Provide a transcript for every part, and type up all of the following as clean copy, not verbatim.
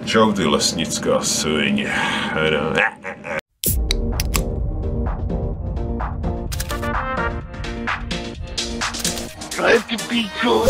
Čau ty lesnická svině. Ty píčo.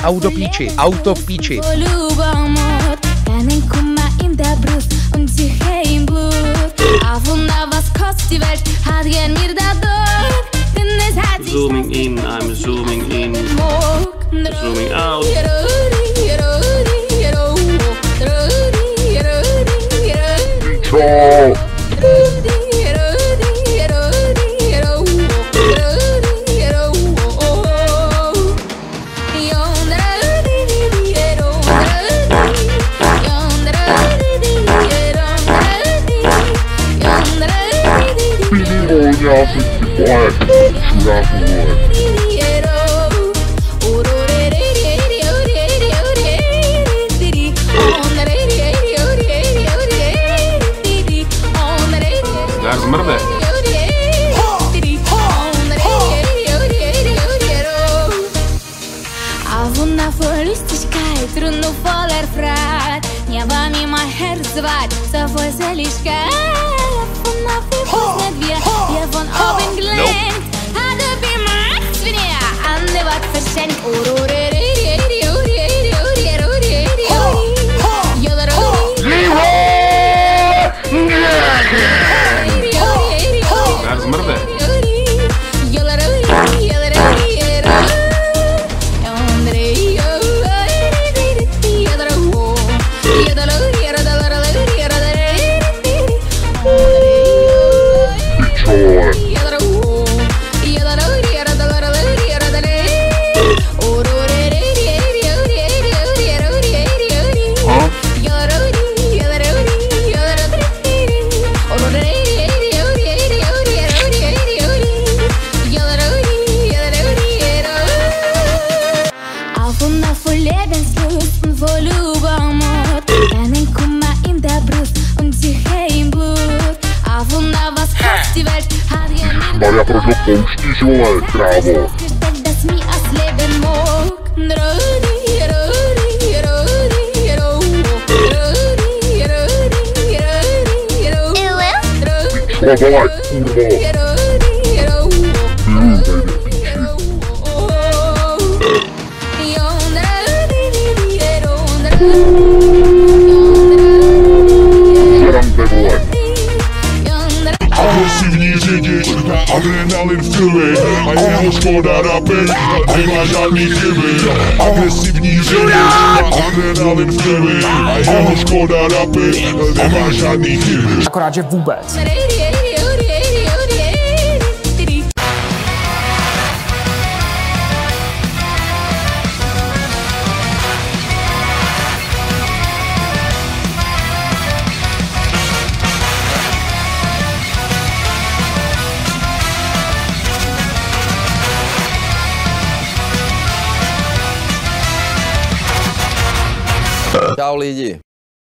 Auto píči, auto v píči. Zooming in, I'm zooming in, zooming out. Zdar zmrde. Zdar zmrde. Maria, proč ho pouštíš, vole, krávo? Pičo, vole, kurvo. Agresivní řidič, adrenalin v krvi a jeho škoda rapid, nemá žádný chyby. Agresivní řidič, adrenalin v krvi a jeho škoda rapid, nemá žádný chyby. Akorát, že vůbec. Čau lidi.